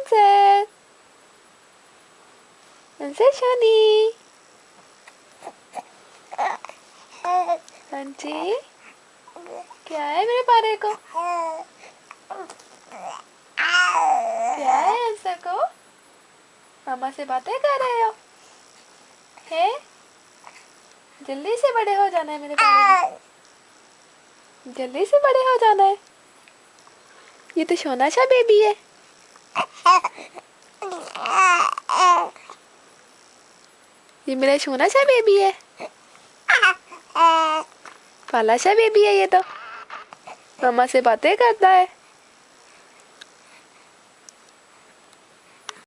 Princess, princess Shani. हाँ जी, क्या है मेरे पारे को? क्या है ऐसा को? मामा से बातें कर रहे हो? हैं? जल्दी से बड़े हो जाना है मेरे पारे में, जल्दी से बड़े हो जाना है। ये तो सोना सा बेबी है। ये मेरा सोना सा बेबी है, पाला सा बेबी है। ये तो मामा से बातें करता है।